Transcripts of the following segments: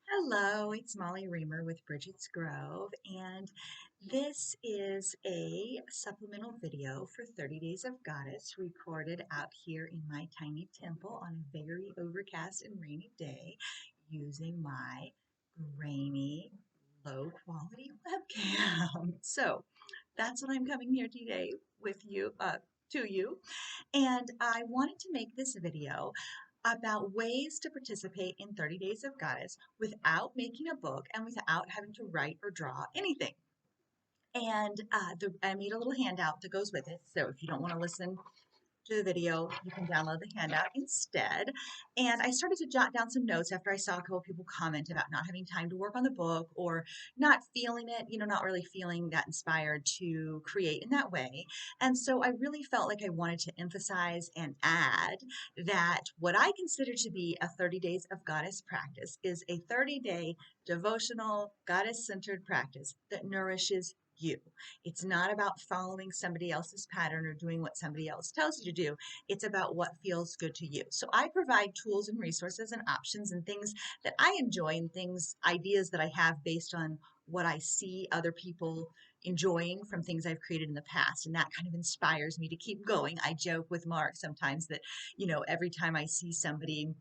Hello, it's Molly Reamer with Bridget's Grove, and this is a supplemental video for 30 Days of Goddess recorded out here in my tiny temple on a very overcast and rainy day using my grainy, low quality webcam. So that's what I'm coming here today with you, to you. And I wanted to make this video about ways to participate in 30 Days of Goddess without making a book and without having to write or draw anything. And I made a little handout that goes with it. So if you don't want to listen to the video, you can download the handout instead. And I started to jot down some notes after I saw a couple people comment about not having time to work on the book or not feeling it, not really feeling that inspired to create in that way. And so I really felt like I wanted to emphasize and add that what I consider to be a 30 Days of Goddess practice is a 30-day devotional, goddess-centered practice that nourishes you. It's not about following somebody else's pattern or doing what somebody else tells you to do. It's about what feels good to you. So I provide tools and resources and options and things that I enjoy and ideas that I have based on what I see other people enjoying from things I've created in the past. And that kind of inspires me to keep going. I joke with Mark sometimes that, every time I see somebody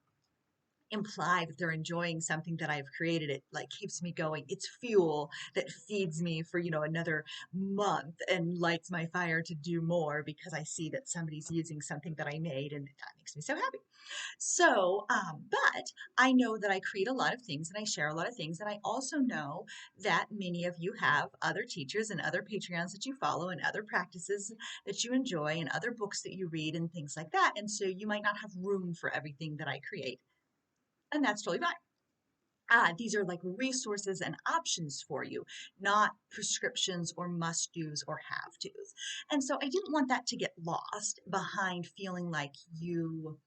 imply that they're enjoying something that I've created, it like keeps me going. It's fuel that feeds me for, another month and lights my fire to do more because I see that somebody's using something that I made and that makes me so happy. So, but I know that I create a lot of things and I share a lot of things. And I also know that many of you have other teachers and other Patreons that you follow and other practices that you enjoy and other books that you read and things like that. And so you might not have room for everything that I create. And that's totally fine. These are like resources and options for you, not prescriptions or must do's or have to's. And so I didn't want that to get lost behind feeling like you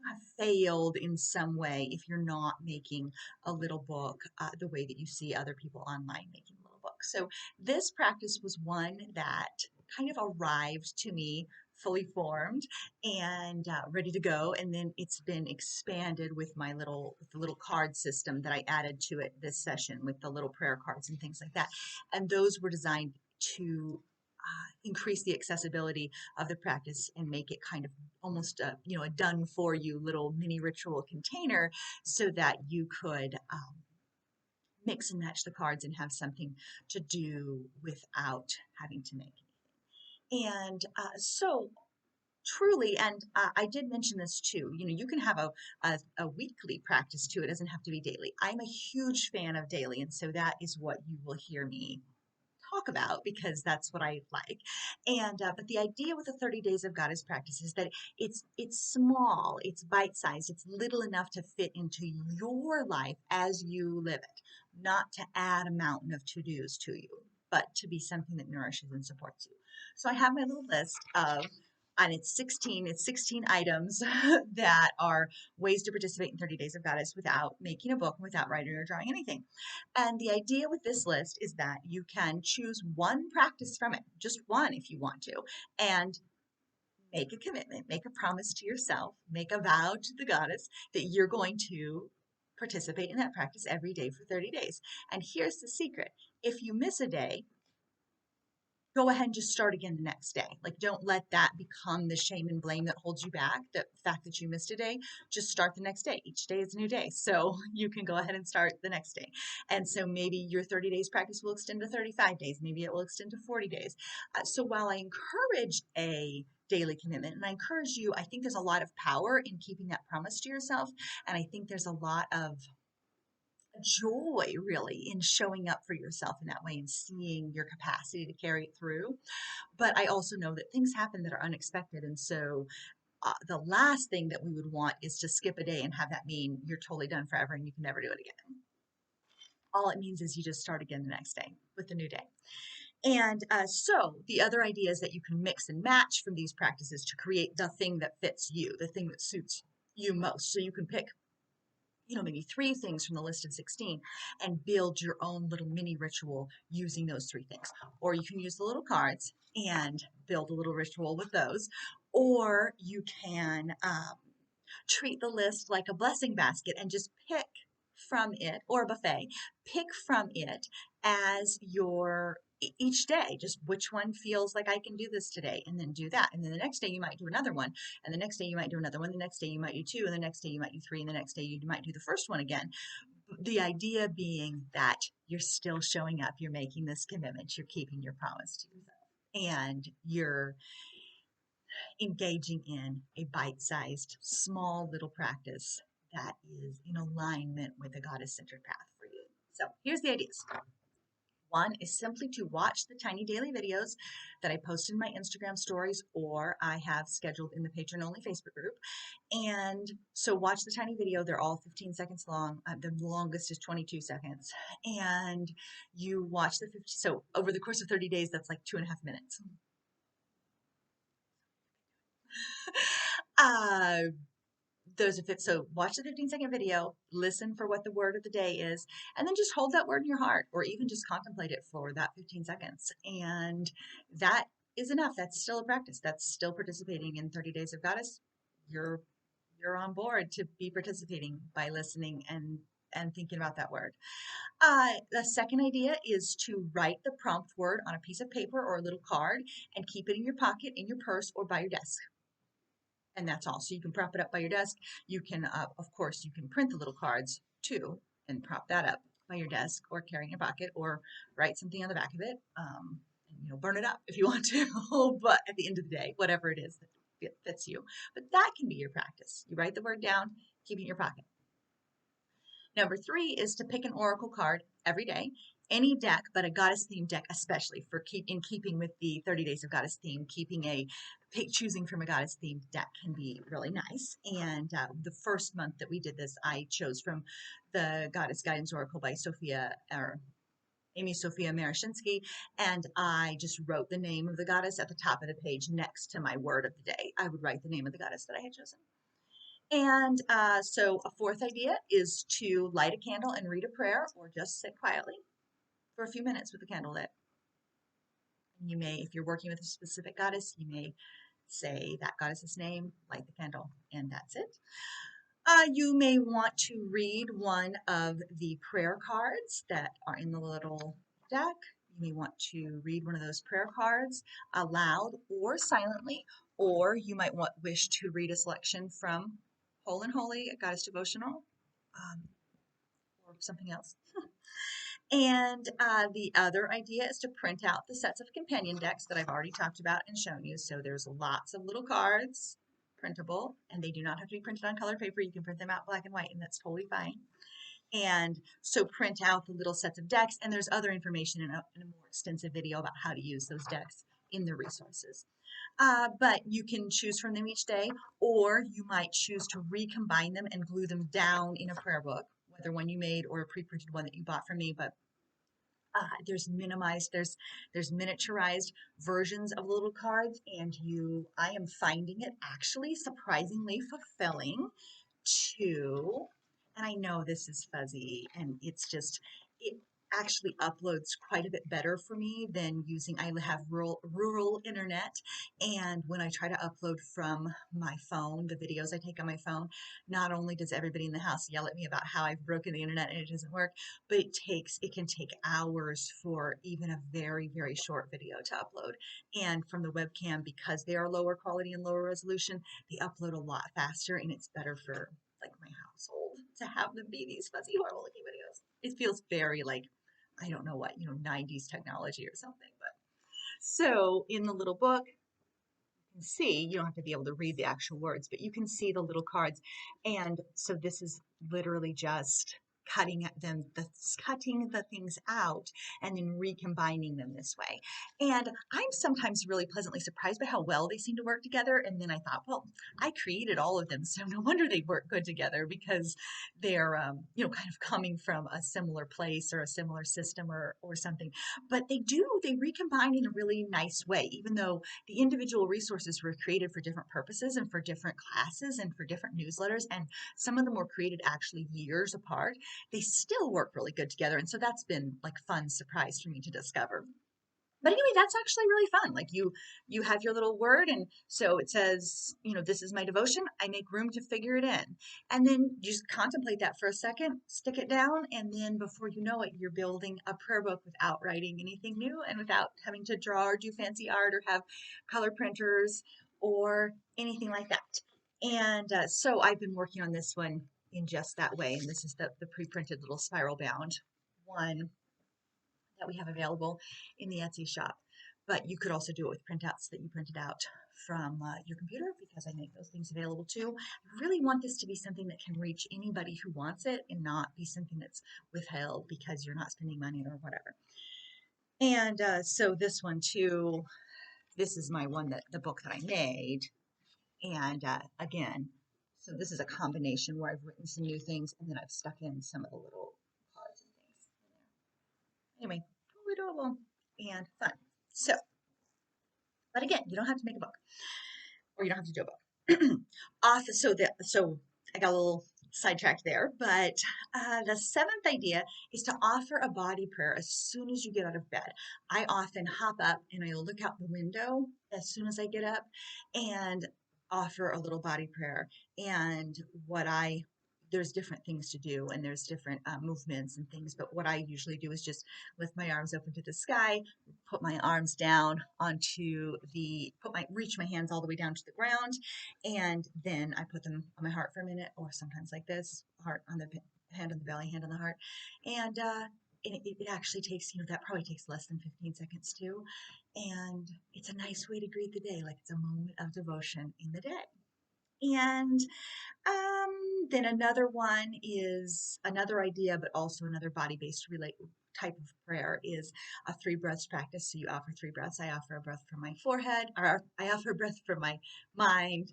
have failed in some way if you're not making a little book the way that you see other people online making little books. So this practice was one that kind of arrived to me fully formed and ready to go, and then it's been expanded with the little card system that I added to it this session with the little prayer cards and things like that. And those were designed to increase the accessibility of the practice and make it kind of almost a done for you little mini ritual container so that you could mix and match the cards and have something to do without having to make anything. And so truly, and I did mention this too, you can have a weekly practice too. It doesn't have to be daily. I'm a huge fan of daily, and so that is what you will hear me talk about because that's what I like. And but the idea with the 30 Days of Goddess practice is that it's small, it's bite-sized, it's little enough to fit into your life as you live it, not to add a mountain of to-dos to you, but to be something that nourishes and supports you. So I have my little list of and it's 16 items that are ways to participate in 30 Days of Goddess without making a book, without writing or drawing anything. And the idea with this list is that you can choose one practice from it, just one if you want to, and make a commitment, make a promise to yourself, make a vow to the goddess that you're going to participate in that practice every day for 30 days. And here's the secret. If you miss a day, go ahead and just start again the next day. Like, don't let that become the shame and blame that holds you back. The fact that you missed a day, just start the next day. Each day is a new day. So you can go ahead and start the next day. And so maybe your 30 days practice will extend to 35 days. Maybe it will extend to 40 days. So while I encourage a daily commitment, and I encourage you, I think there's a lot of power in keeping that promise to yourself. And I think there's a lot of joy really in showing up for yourself in that way and seeing your capacity to carry it through. But I also know that things happen that are unexpected. And so the last thing that we would want is to skip a day and have that mean you're totally done forever and you can never do it again. All it means is you just start again the next day with the new day. And so the other idea is that you can mix and match from these practices to create the thing that fits you, the thing that suits you most. So you can pick maybe 3 things from the list of 16 and build your own little mini ritual using those 3 things. Or you can use the little cards and build a little ritual with those. Or you can treat the list like a blessing basket and just pick from it, or a buffet, pick from it as your each day, just which one feels like I can do this today, and then do that. And then the next day you might do another one, and the next day you might do another one, the next day you might do two, and the next day you might do three, and the next day you might do the first one again. The idea being that you're still showing up, you're making this commitment, you're keeping your promise to yourself, and you're engaging in a bite-sized, small little practice that is in alignment with a goddess-centered path for you. So here's the ideas. One is simply to watch the tiny daily videos that I post in my Instagram stories, or I have scheduled in the patron-only Facebook group. And so watch the tiny video. They're all 15 seconds long. The longest is 22 seconds. And you watch the 50. So over the course of 30 days, that's like 2.5 minutes. So watch the 15-second video, listen for what the word of the day is, and then just hold that word in your heart, or even just contemplate it for that 15 seconds. And that is enough. That's still a practice. That's still participating in 30 Days of Goddess. You're on board to be participating by listening and thinking about that word. The second idea is to write the prompt word on a piece of paper or a little card and keep it in your pocket, in your purse, or by your desk. And that's all. So you can prop it up by your desk. You can, of course, you can print the little cards too and prop that up by your desk, or carry in your pocket, or write something on the back of it. And, burn it up if you want to. But at the end of the day, whatever it is that fits you. But that can be your practice. You write the word down, keep it in your pocket. Number 3 is to pick an oracle card every day. Any deck, but a goddess themed deck, especially in keeping with the 30 Days of Goddess theme. Choosing from a goddess themed deck can be really nice. And the first month that we did this, I chose from the Goddess Guidance Oracle by Amy Sophia Marashinsky, and I just wrote the name of the goddess at the top of the page next to my word of the day. I would write the name of the goddess that I had chosen. And so a fourth idea is to light a candle and read a prayer, or just sit quietly for a few minutes with the candle lit. You may, if you're working with a specific goddess, you may say that goddess's name, light the candle, and that's it. You may want to read one of the prayer cards that are in the little deck. You may want to read one of those prayer cards aloud or silently, or you might wish to read a selection from Whole and Holy, a goddess devotional, or something else. And the other idea is to print out the sets of companion decks that I've already talked about and shown you. So there's lots of little cards, printable, and they do not have to be printed on colored paper. You can print them out black and white, and that's totally fine. And so print out the little sets of decks, and there's other information in a more extensive video about how to use those decks in the resources. But you can choose from them each day, or you might choose to recombine them and glue them down in a prayer book, whether one you made or a pre-printed one that you bought from me. But there's miniaturized versions of little cards, and I am finding it actually surprisingly fulfilling to, and I know this is fuzzy, and it actually uploads quite a bit better for me than I have rural internet, and when I try to upload from my phone, the videos I take on my phone, not only does everybody in the house yell at me about how I've broken the internet and it doesn't work, but it can take hours for even a very, very short video to upload. And from the webcam, because they are lower quality and lower resolution, they upload a lot faster, and it's better for like my household to have them be these fuzzy, horrible looking videos. It feels very like, I don't know what, 90s technology or something. But so in the little book, you can see, you don't have to be able to read the actual words, but you can see the little cards. And so this is literally just cutting the things out and then recombining them this way. And I'm sometimes really pleasantly surprised by how well they seem to work together. And then I thought, well, I created all of them, so no wonder they work good together, because they're kind of coming from a similar place or a similar system or something. But they recombine in a really nice way, even though the individual resources were created for different purposes and for different classes and for different newsletters, and some of them were created actually years apart. They still work really good together, and so that's been like fun surprise for me to discover. But anyway, that's actually really fun. Like you have your little word, and so it says, this is my devotion. I make room to figure it in. And then you just contemplate that for a second, stick it down, and then before you know it, you're building a prayer book without writing anything new and without having to draw or do fancy art or have color printers or anything like that. And so I've been working on this one in just that way. And this is the pre-printed little spiral bound one that we have available in the Etsy shop. But you could also do it with printouts that you printed out from your computer, because I make those things available too. I really want this to be something that can reach anybody who wants it and not be something that's withheld because you're not spending money or whatever. And so this one too, this is my one, that the book that I made. And again, so this is a combination where I've written some new things and then I've stuck in some of the little cards and things. Anyway, totally adorable and fun. So, but again, you don't have to make a book, or you don't have to do a book. So I got a little sidetracked there, but the seventh idea is to offer a body prayer as soon as you get out of bed. I often hop up and I look out the window as soon as I get up and offer a little body prayer. And there's different things to do, and there's different movements and things, but what I usually do is just lift my arms open to the sky, put my arms down reach my hands all the way down to the ground, and then I put them on my heart for a minute, or sometimes like this, heart on the hand on the belly, hand on the heart, and it actually takes, that probably takes less than 15 seconds too, and it's a nice way to greet the day, like it's a moment of devotion in the day. And then another one is another idea, but also another body-based type of prayer, is a 3 breaths practice. So you offer 3 breaths. I offer a breath from my forehead, or I offer a breath from my mind,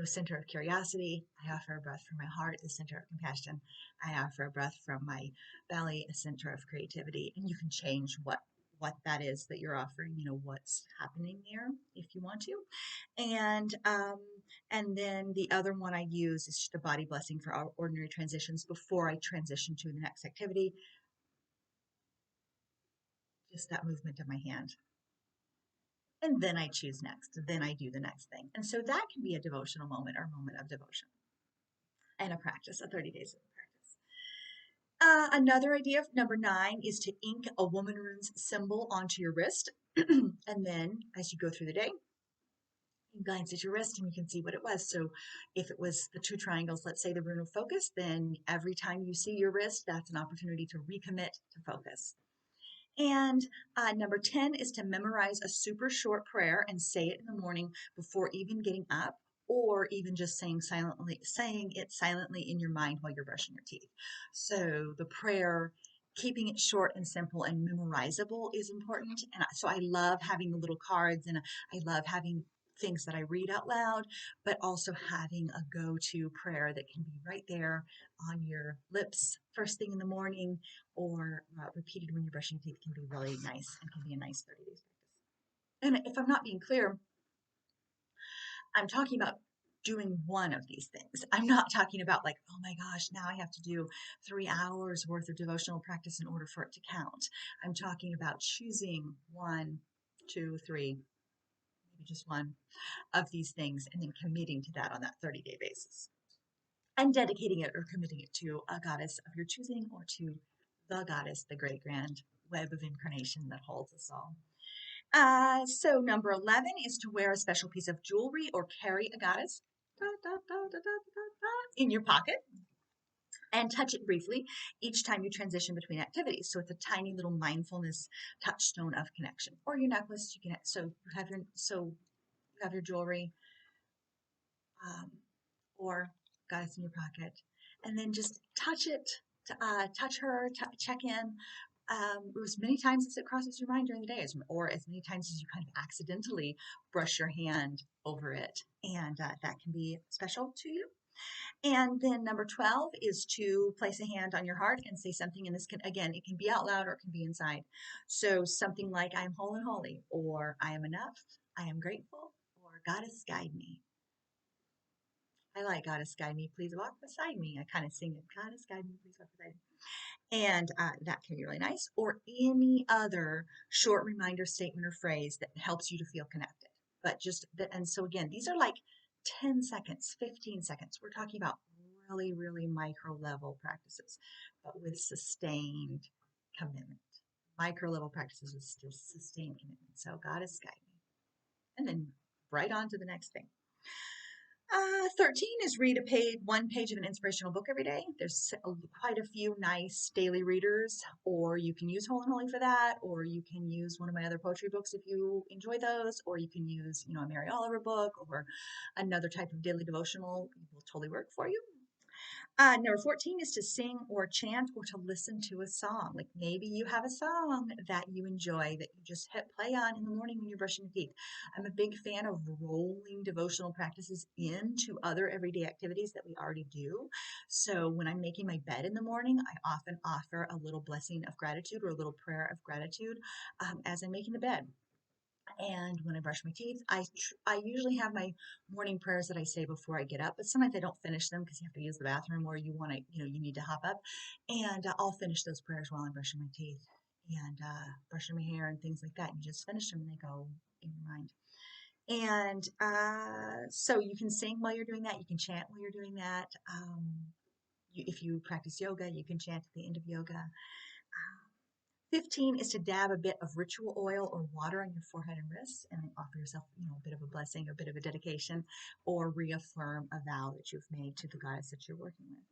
center of curiosity. I offer a breath from my heart, the center of compassion. I offer a breath from my belly, a center of creativity. And you can change what that is that you're offering, what's happening there if you want to. And then the other one I use is just a body blessing for our ordinary transitions before I transition to the next activity. Just that movement of my hand. And then I choose next. Then I do the next thing. And so that can be a devotional moment or moment of devotion and a practice, a 30 days of practice. Another idea, number 9, is to ink a woman runes symbol onto your wrist. And then as you go through the day, you glance at your wrist and you can see what it was. So if it was the 2 triangles, let's say the rune of focus, then every time you see your wrist, that's an opportunity to recommit to focus. And number 10 is to memorize a super short prayer and say it in the morning before even getting up, or even just saying it silently in your mind while you're brushing your teeth. So the prayer, keeping it short and simple and memorizable, is important. And so I love having the little cards, and I love having things that I read out loud, but also having a go-to prayer that can be right there on your lips first thing in the morning, or repeated when you're brushing teeth, can be really nice and can be a nice 30 days practice. And if I'm not being clear, I'm talking about doing one of these things. I'm not talking about like, oh my gosh, now I have to do 3 hours worth of devotional practice in order for it to count. I'm talking about choosing 1, 2, 3, maybe just one of these things, and then committing to that on that 30-day basis, and dedicating it or committing it to a goddess of your choosing, or to the goddess, the great grand web of incarnation that holds us all. So number 11 is to wear a special piece of jewelry or carry a goddess in your pocket and touch it briefly each time you transition between activities. So it's a tiny little mindfulness touchstone of connection. Or your necklace, you have your jewelry, or goddess in your pocket, and then just touch it, touch her, check in as many times as it crosses your mind during the day, or as many times as you kind of accidentally brush your hand over it, and that can be special to you. And then number 12 is to place a hand on your heart and say something, and this can, again, it can be out loud or it can be inside. So something like, I am whole and holy, or I am enough, I am grateful, or Goddess guide me. I like Goddess Guide Me, Please Walk Beside Me. I kind of sing it, Goddess Guide Me, Please Walk Beside Me. And that can be really nice. Or any other short reminder statement or phrase that helps you to feel connected. But just that, and so again, these are like 10 seconds, 15 seconds. We're talking about really, really micro level practices, but with sustained commitment. Micro level practices with still sustained commitment. So Goddess Guide Me. And then right on to the next thing. 13 is read one page of an inspirational book every day. There's quite a few nice daily readers, or you can use Whole and Holy for that, or you can use one of my other poetry books if you enjoy those, or you can use, a Mary Oliver book or another type of daily devotional. It will totally work for you. Number 14 is to sing or chant or to listen to a song. Like maybe you have a song that you enjoy that you just hit play on in the morning when you're brushing your teeth. I'm a big fan of rolling devotional practices into other everyday activities that we already do. So when I'm making my bed in the morning, I often offer a little blessing of gratitude or a little prayer of gratitude as I'm making the bed. And when I brush my teeth, I usually have my morning prayers that I say before I get up, but sometimes I don't finish them because you have to use the bathroom or you want to, you need to hop up. And I'll finish those prayers while I'm brushing my teeth and brushing my hair and things like that. And you just finish them and they go in your mind. And so you can sing while you're doing that. You can chant while you're doing that. If you practice yoga, you can chant at the end of yoga. 15 is to dab a bit of ritual oil or water on your forehead and wrists and offer yourself, a bit of a blessing, a bit of a dedication, or reaffirm a vow that you've made to the goddess that you're working with.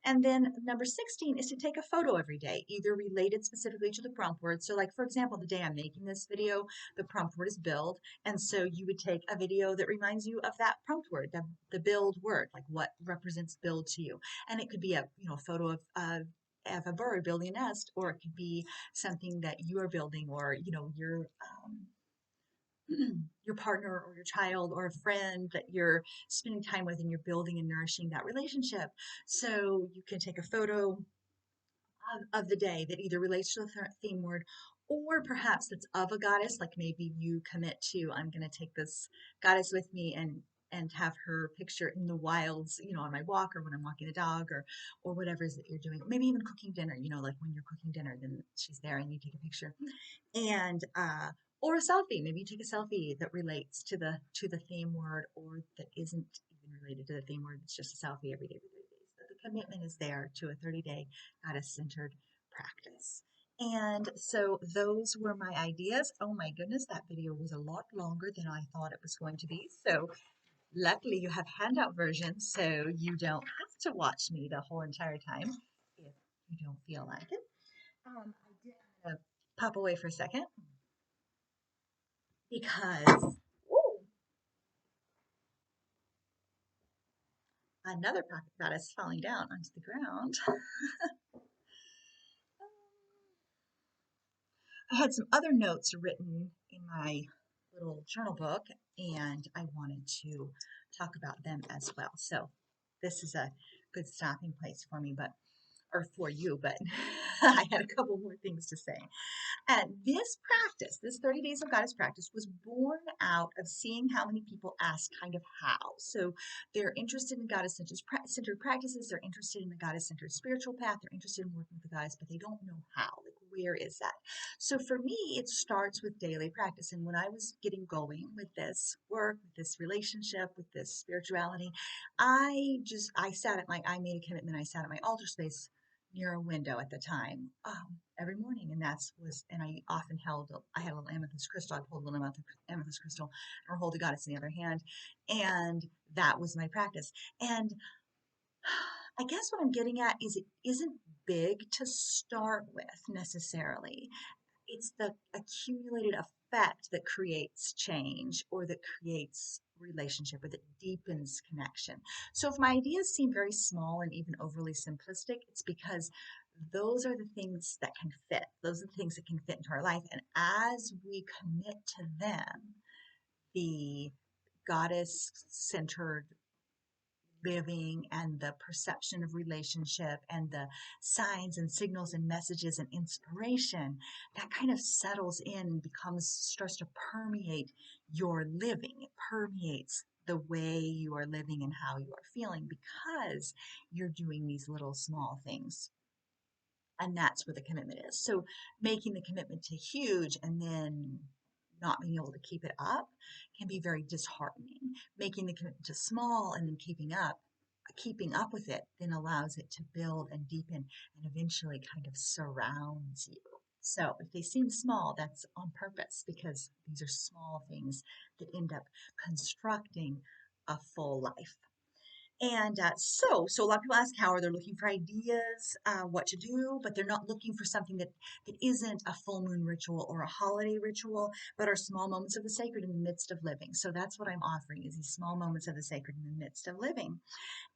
And then number 16 is to take a photo every day, either related specifically to the prompt word. So like, for example, the day I'm making this video, the prompt word is build. And so you would take a video that reminds you of that prompt word, the build word, like what represents build to you. And it could be a photo of a bird building a nest, or it could be something that you are building, or your partner or your child or a friend that you're spending time with and you're building and nourishing that relationship. So you can take a photo of the day that either relates to the theme word or perhaps that's of a goddess. Like maybe you commit to, I'm going to take this goddess with me and have her picture in the wilds, on my walk or when I'm walking the dog or whatever it is that you're doing. Maybe even cooking dinner, like when you're cooking dinner, then she's there and you take a picture. And or a selfie. Maybe you take a selfie that relates to the theme word or that isn't even related to the theme word. It's just a selfie every day for 30 days. But the commitment is there to a 30-day goddess-centered practice. And so those were my ideas. Oh my goodness, that video was a lot longer than I thought it was going to be. So luckily you have handout versions, so you don't have to watch me the whole entire time if you don't feel like it. I'm gonna pop away for a second because another pocket goddess falling down onto the ground. I had some other notes written in my little journal book, and I wanted to talk about them as well. So this is a good stopping place for me, or for you, but I had a couple more things to say. And this practice, this 30 Days of Goddess practice, was born out of seeing how many people ask kind of how. So they're interested in goddess-centered practices, they're interested in the goddess-centered spiritual path, they're interested in working with the goddess, but they don't know how. Like, where is that? So for me, it starts with daily practice. And when I was getting going with this work, with this relationship, with this spirituality, I made a commitment. I sat at my altar space near a window at the time every morning, and I often I had a little amethyst crystal. I'd hold a little amethyst crystal or hold the goddess in the other hand, and that was my practice. And I guess what I'm getting at is it isn't big to start with necessarily. It's the accumulated effect that creates change or that creates relationship or that deepens connection. So if my ideas seem very small and even overly simplistic, it's because those are the things that can fit. Those are the things that can fit into our life. And as we commit to them, the goddess-centered living and the perception of relationship and the signs and signals and messages and inspiration that kind of settles in and starts to permeate your living. It permeates the way you are living and how you are feeling because you're doing these little small things. And that's where the commitment is. So making the commitment to huge and then not being able to keep it up can be very disheartening. Making the commitment to small and then keeping up with it then allows it to build and deepen and eventually kind of surrounds you. So if they seem small, that's on purpose because these are small things that end up constructing a full life. And so a lot of people ask how are they looking for ideas, what to do, but they're not looking for something that isn't a full moon ritual or a holiday ritual, but are small moments of the sacred in the midst of living. So that's what I'm offering is these small moments of the sacred in the midst of living.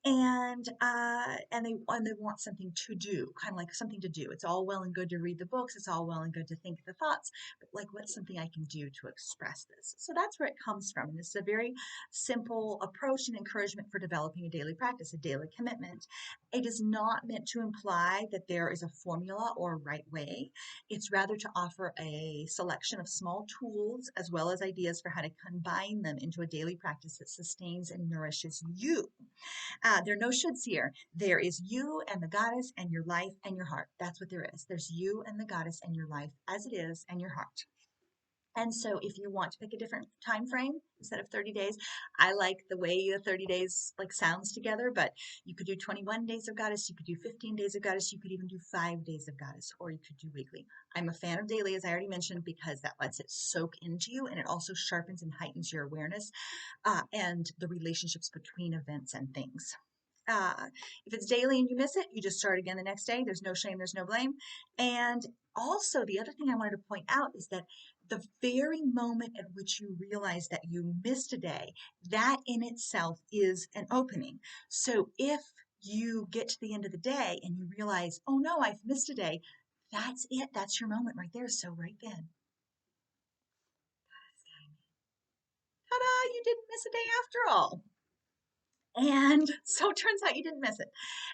And they want something to do, kind of like something to do. It's all well and good to read the books. It's all well and good to think the thoughts, but like what's something I can do to express this? So that's where it comes from. And this is a very simple approach and encouragement for developing a daily practice, a daily commitment. It is not meant to imply that there is a formula or a right way. It's rather to offer a selection of small tools as well as ideas for how to combine them into a daily practice that sustains and nourishes you. There are no shoulds here. There is you and the goddess and your life and your heart. That's what there is. There's you and the goddess and your life as it is and your heart. And so if you want to pick a different time frame instead of 30 days, I like the way the 30 days like sounds together, but you could do 21 days of goddess, you could do 15 days of goddess, you could even do 5 days of goddess, or you could do weekly. I'm a fan of daily, as I already mentioned, because that lets it soak into you and it also sharpens and heightens your awareness and the relationships between events and things. If it's daily and you miss it, you just start again the next day. There's no shame, there's no blame. And also, the other thing I wanted to point out is that the very moment at which you realize that you missed a day, that in itself is an opening. So if you get to the end of the day and you realize, oh no, I've missed a day, that's it. That's your moment right there. So right then, ta-da, you didn't miss a day after all. And so it turns out you didn't miss it.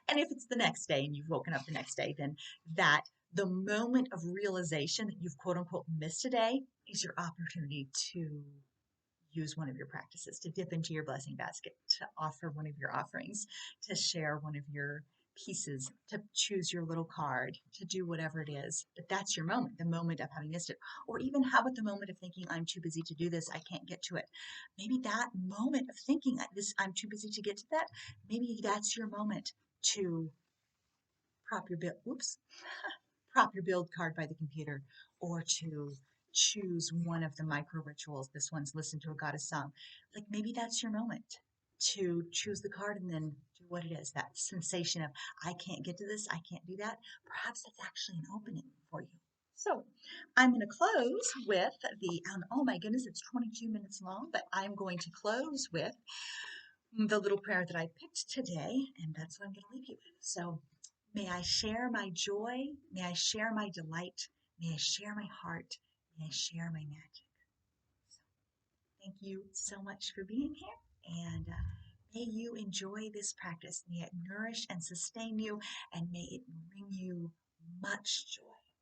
And if it's the next day and you've woken up the next day, then that the moment of realization that you've quote unquote missed a day is your opportunity to use one of your practices, to dip into your blessing basket, to offer one of your offerings, to share one of your pieces, to choose your little card, to do whatever it is. But that's your moment, the moment of having missed it. Or even how about the moment of thinking, I'm too busy to do this, I can't get to it. Maybe that moment of thinking this, I'm too busy to get to that, maybe that's your moment to prop your bill. Oops. Prop your build card by the computer or to choose one of the micro rituals. This one's listen to a goddess song. Like maybe that's your moment to choose the card and then do what it is. That sensation of I can't get to this, I can't do that. Perhaps that's actually an opening for you. So I'm going to close with oh my goodness, it's 22 minutes long, but I'm going to close with the little prayer that I picked today, and that's what I'm going to leave you with. So may I share my joy, may I share my delight, may I share my heart, may I share my magic. So thank you so much for being here, and may you enjoy this practice. May it nourish and sustain you, and may it bring you much joy.